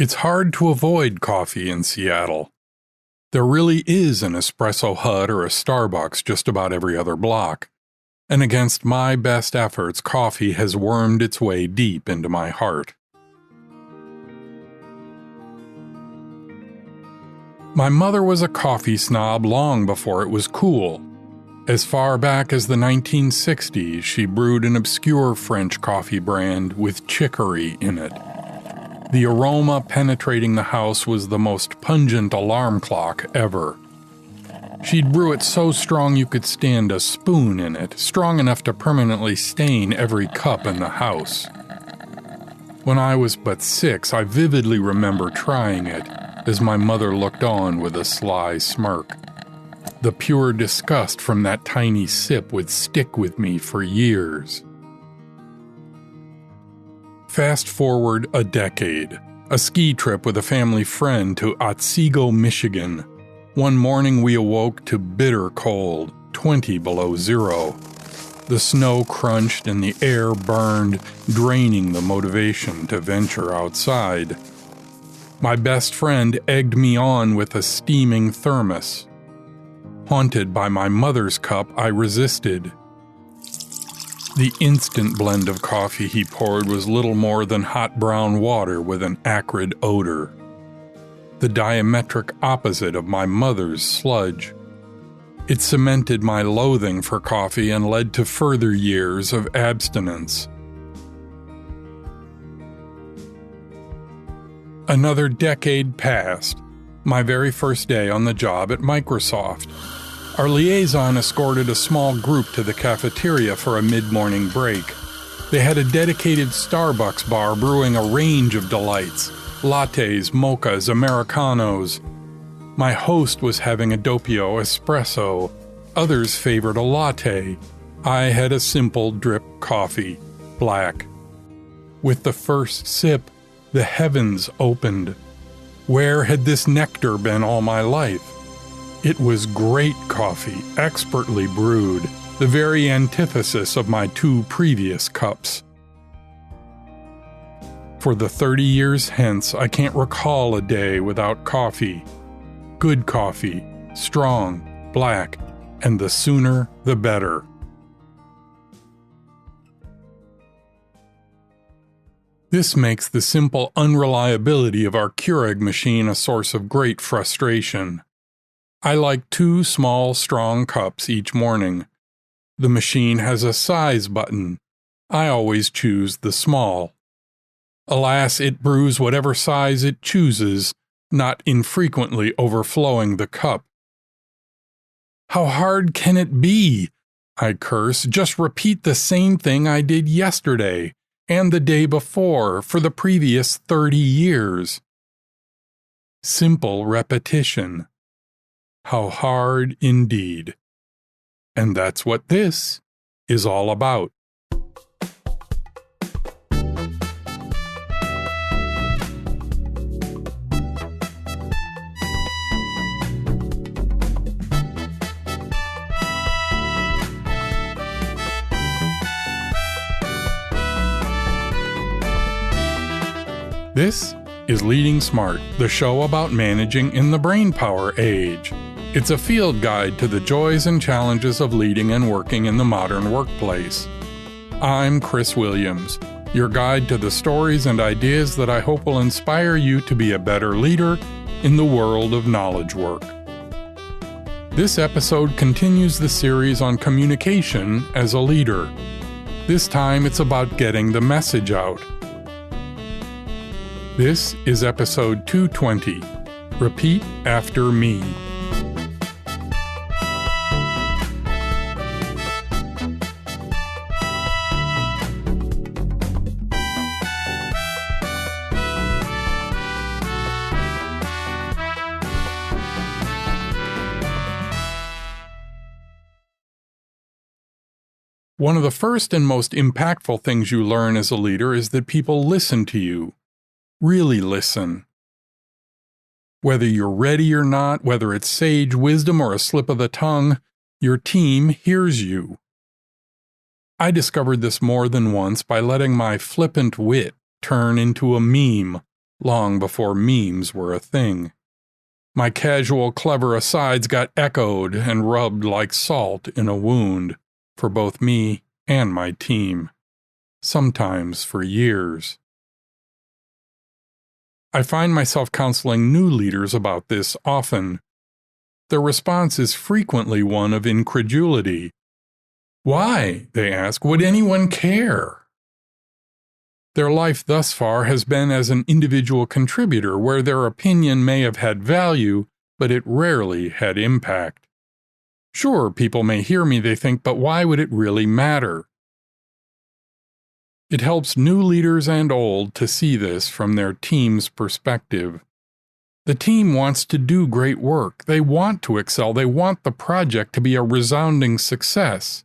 It's hard to avoid coffee in Seattle. There really is an espresso hut or a Starbucks just about every other block, and against my best efforts, coffee has wormed its way deep into my heart. My mother was a coffee snob long before it was cool. As far back as the 1960s, she brewed an obscure French coffee brand with chicory in it. The aroma penetrating the house was the most pungent alarm clock ever. She'd brew it so strong you could stand a spoon in it, strong enough to permanently stain every cup in the house. When I was but 6, I vividly remember trying it, as my mother looked on with a sly smirk. The pure disgust from that tiny sip would stick with me for years. Fast forward a decade. A ski trip with a family friend to Otsego, Michigan. One morning we awoke to bitter cold, 20 below zero. The snow crunched and the air burned, draining the motivation to venture outside. My best friend egged me on with a steaming thermos. Haunted by my mother's cup, I resisted. The instant blend of coffee he poured was little more than hot brown water with an acrid odor. The diametric opposite of my mother's sludge. It cemented my loathing for coffee and led to further years of abstinence. Another decade passed, my very first day on the job at Microsoft. Our liaison escorted a small group to the cafeteria for a mid-morning break. They had a dedicated Starbucks bar brewing a range of delights: lattes, mochas, Americanos. My host was having a doppio espresso. Others favored a latte. I had a simple drip coffee, black. With the first sip, the heavens opened. Where had this nectar been all my life? It was great coffee, expertly brewed, the very antithesis of my 2 previous cups. For the 30 years hence, I can't recall a day without coffee. Good coffee, strong, black, and the sooner the better. This makes the simple unreliability of our Keurig machine a source of great frustration. I like 2 small, strong cups each morning. The machine has a size button. I always choose the small. Alas, it brews whatever size it chooses, not infrequently overflowing the cup. How hard can it be? I curse. Just repeat the same thing I did yesterday and the day before for the previous 30 years. Simple repetition. How hard indeed. And that's what this is all about. This is Leading Smart, the show about managing in the brainpower age. It's a field guide to the joys and challenges of leading and working in the modern workplace. I'm Chris Williams, your guide to the stories and ideas that I hope will inspire you to be a better leader in the world of knowledge work. This episode continues the series on communication as a leader. This time it's about getting the message out. This is episode 220. Repeat after me. One of the first and most impactful things you learn as a leader is that people listen to you. Really listen. Whether you're ready or not, whether it's sage wisdom or a slip of the tongue, your team hears you. I discovered this more than once by letting my flippant wit turn into a meme, long before memes were a thing. My casual, clever asides got echoed and rubbed like salt in a wound for both me and my team, sometimes for years. I find myself counseling new leaders about this often. Their response is frequently one of incredulity. Why, they ask, would anyone care? Their life thus far has been as an individual contributor where their opinion may have had value, but it rarely had impact. Sure, people may hear me, they think, but why would it really matter? It helps new leaders and old to see this from their team's perspective. The team wants to do great work. They want to excel. They want the project to be a resounding success.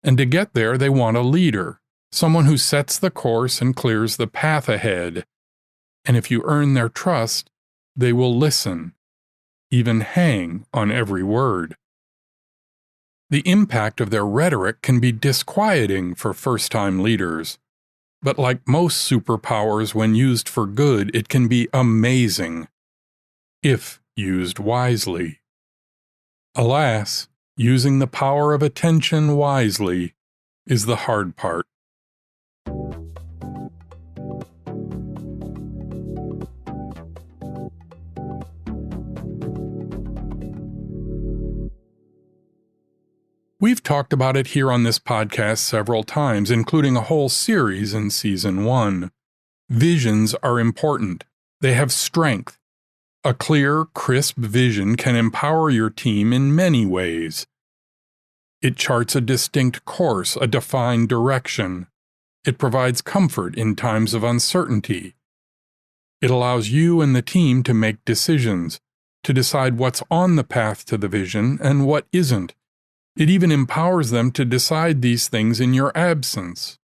And to get there, they want a leader, someone who sets the course and clears the path ahead. And if you earn their trust, they will listen, even hang on every word. The impact of their rhetoric can be disquieting for first-time leaders. But like most superpowers, when used for good, it can be amazing, if used wisely. Alas, using the power of attention wisely is the hard part. We've talked about it here on this podcast several times, including a whole series in Season 1. Visions are important. They have strength. A clear, crisp vision can empower your team in many ways. It charts a distinct course, a defined direction. It provides comfort in times of uncertainty. It allows you and the team to make decisions, to decide what's on the path to the vision and what isn't. It even empowers them to decide these things in your absence.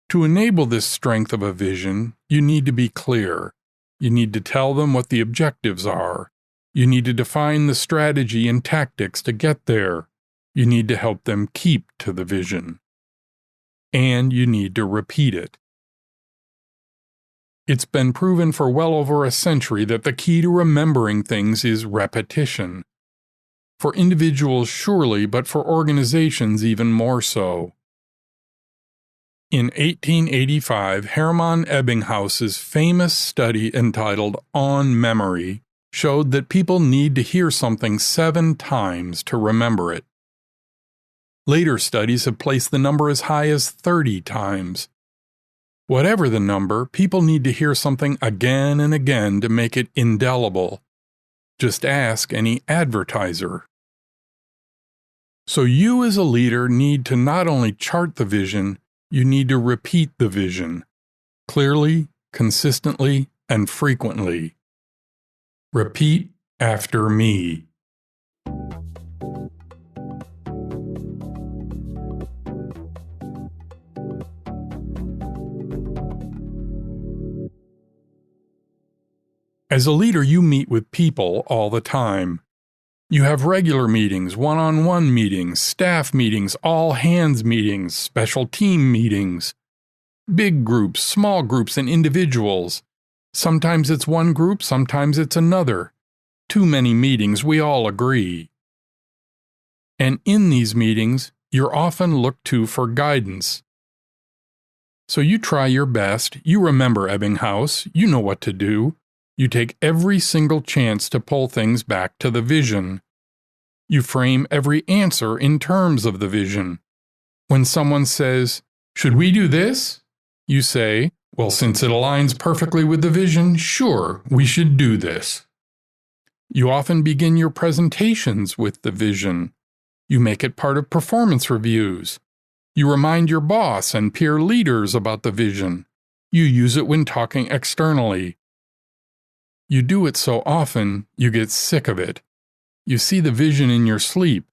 To enable this strength of a vision, you need to be clear. You need to tell them what the objectives are. You need to define the strategy and tactics to get there. You need to help them keep to the vision. And you need to repeat it. It's been proven for well over a century that the key to remembering things is repetition. For individuals, surely, but for organizations, even more so. In 1885, Hermann Ebbinghaus's famous study entitled On Memory showed that people need to hear something 7 times to remember it. Later studies have placed the number as high as 30 times. Whatever the number, people need to hear something again and again to make it indelible. Just ask any advertiser. So you as a leader need to not only chart the vision, you need to repeat the vision, clearly, consistently, and frequently. Repeat after me. As a leader, you meet with people all the time. You have regular meetings, one-on-one meetings, staff meetings, all-hands meetings, special team meetings, big groups, small groups, and individuals. Sometimes it's one group, sometimes it's another. Too many meetings, we all agree. And in these meetings, you're often looked to for guidance. So you try your best, you remember Ebbinghaus, you know what to do. You take every single chance to pull things back to the vision. You frame every answer in terms of the vision. When someone says, "Should we do this?" you say, "Well, since it aligns perfectly with the vision, sure, we should do this." You often begin your presentations with the vision. You make it part of performance reviews. You remind your boss and peer leaders about the vision. You use it when talking externally. You do it so often, you get sick of it. You see the vision in your sleep.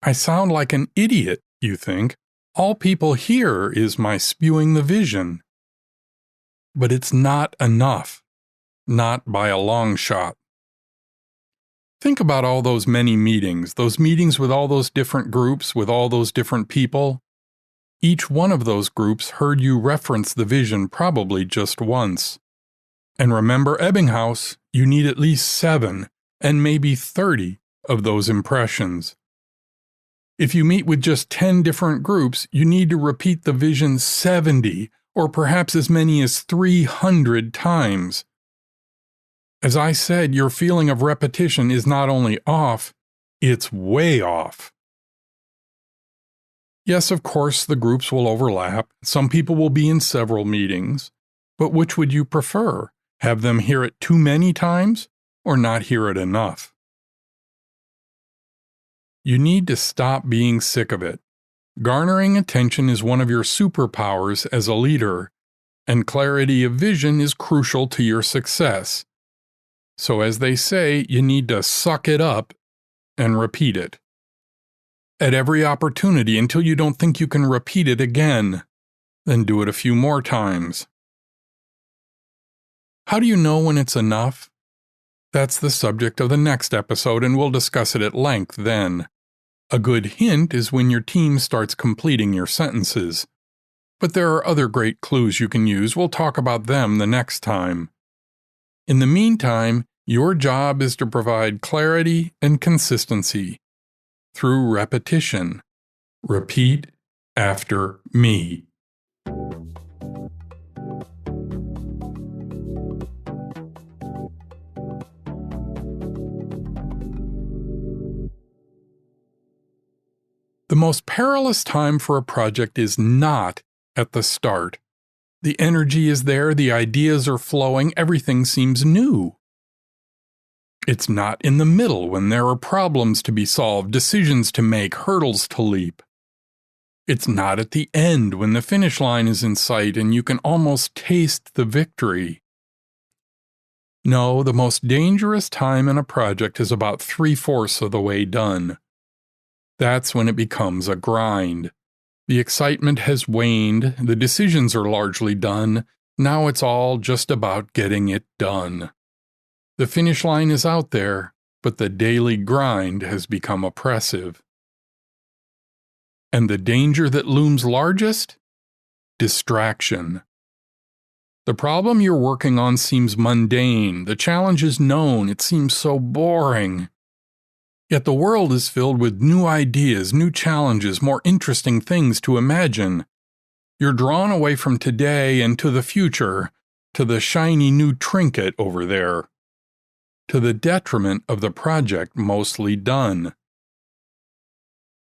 I sound like an idiot, you think. All people hear is my spewing the vision. But it's not enough. Not by a long shot. Think about all those many meetings, those meetings with all those different groups, with all those different people. Each one of those groups heard you reference the vision probably just once. And remember Ebbinghaus, you need at least 7 and maybe 30 of those impressions. If you meet with just 10 different groups, you need to repeat the vision 70 or perhaps as many as 300 times. As I said, your feeling of repetition is not only off, it's way off. Yes, of course, the groups will overlap. Some people will be in several meetings. But which would you prefer? Have them hear it too many times or not hear it enough? You need to stop being sick of it. Garnering attention is one of your superpowers as a leader, and clarity of vision is crucial to your success. So as they say, you need to suck it up and repeat it. At every opportunity until you don't think you can repeat it again. Then do it a few more times. How do you know when it's enough? That's the subject of the next episode, and we'll discuss it at length then. A good hint is when your team starts completing your sentences. But there are other great clues you can use. We'll talk about them the next time. In the meantime, your job is to provide clarity and consistency through repetition. Repeat after me. The most perilous time for a project is not at the start. The energy is there, the ideas are flowing, everything seems new. It's not in the middle when there are problems to be solved, decisions to make, hurdles to leap. It's not at the end when the finish line is in sight and you can almost taste the victory. No, the most dangerous time in a project is about 3/4 of the way done. That's when it becomes a grind. The excitement has waned, the decisions are largely done, now it's all just about getting it done. The finish line is out there, but the daily grind has become oppressive. And the danger that looms largest? Distraction. The problem you're working on seems mundane, the challenge is known, it seems so boring. Yet the world is filled with new ideas, new challenges, more interesting things to imagine. You're drawn away from today and to the future, to the shiny new trinket over there, to the detriment of the project mostly done.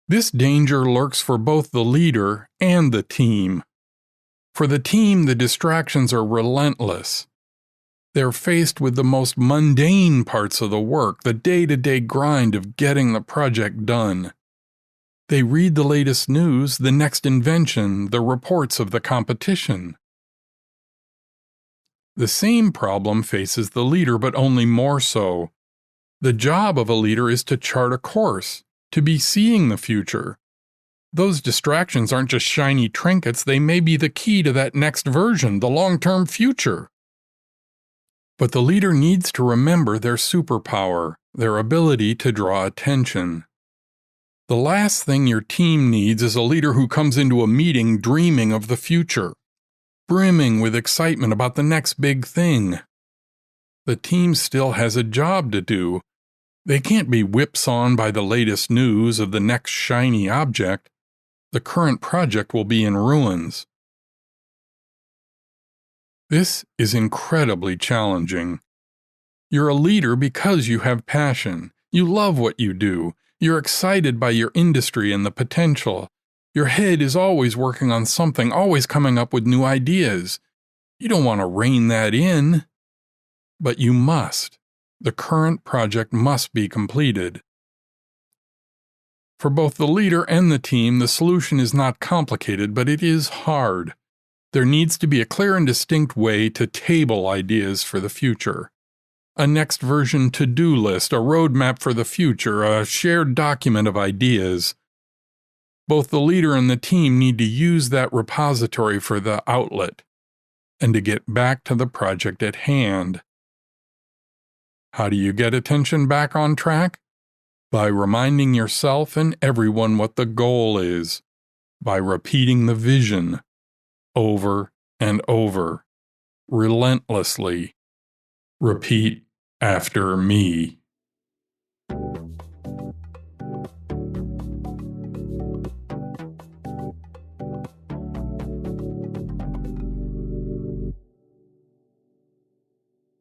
This danger lurks for both the leader and the team. For the team, the distractions are relentless. They're faced with the most mundane parts of the work, the day-to-day grind of getting the project done. They read the latest news, the next invention, the reports of the competition. The same problem faces the leader, but only more so. The job of a leader is to chart a course, to be seeing the future. Those distractions aren't just shiny trinkets, they may be the key to that next version, the long-term future. But the leader needs to remember their superpower, their ability to draw attention. The last thing your team needs is a leader who comes into a meeting dreaming of the future, brimming with excitement about the next big thing. The team still has a job to do. They can't be whipsawed by the latest news of the next shiny object. The current project will be in ruins. This is incredibly challenging. You're a leader because you have passion. You love what you do. You're excited by your industry and the potential. Your head is always working on something, always coming up with new ideas. You don't want to rein that in. But you must. The current project must be completed. For both the leader and the team, the solution is not complicated, but it is hard. There needs to be a clear and distinct way to table ideas for the future. A next version to-do list, a roadmap for the future, a shared document of ideas. Both the leader and the team need to use that repository for the outlet, and to get back to the project at hand. How do you get attention back on track? By reminding yourself and everyone what the goal is, by repeating the vision over and over, relentlessly, Repeat after me.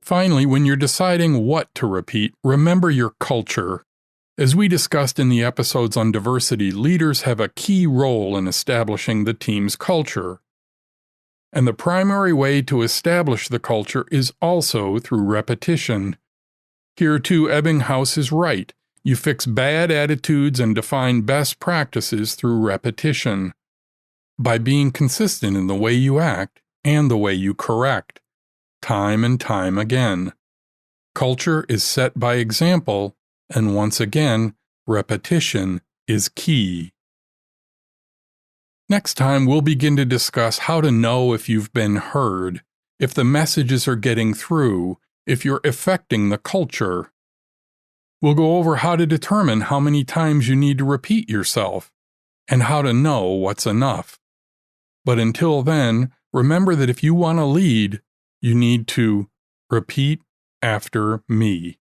Finally, when you're deciding what to repeat, remember your culture. As we discussed in the episodes on diversity, leaders have a key role in establishing the team's culture. And the primary way to establish the culture is also through repetition. Here too, Ebbinghaus is right. You fix bad attitudes and define best practices through repetition. By being consistent in the way you act and the way you correct, time and time again. Culture is set by example, and once again, repetition is key. Next time, we'll begin to discuss how to know if you've been heard, if the messages are getting through, if you're affecting the culture. We'll go over how to determine how many times you need to repeat yourself, and how to know what's enough. But until then, remember that if you want to lead, you need to repeat after me.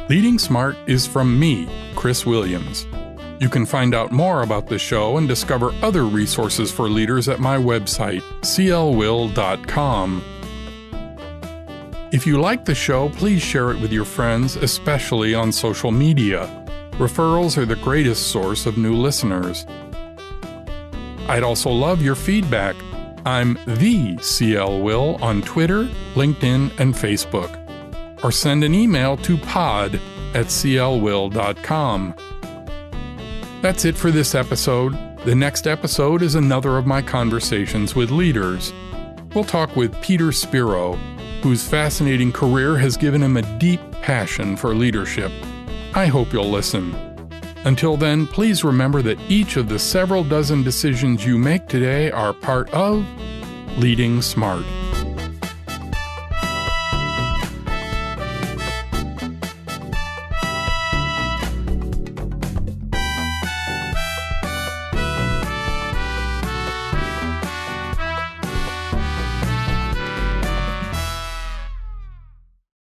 Leading Smart is from me, Chris Williams. You can find out more about the show and discover other resources for leaders at my website, clwill.com. If you like the show, please share it with your friends, especially on social media. Referrals are the greatest source of new listeners. I'd also love your feedback. I'm the CL Will on Twitter, LinkedIn, and Facebook. Or send an email to pod@clwill.com. That's it for this episode. The next episode is another of my conversations with leaders. We'll talk with Peter Spiro, whose fascinating career has given him a deep passion for leadership. I hope you'll listen. Until then, please remember that each of the several dozen decisions you make today are part of Leading Smart.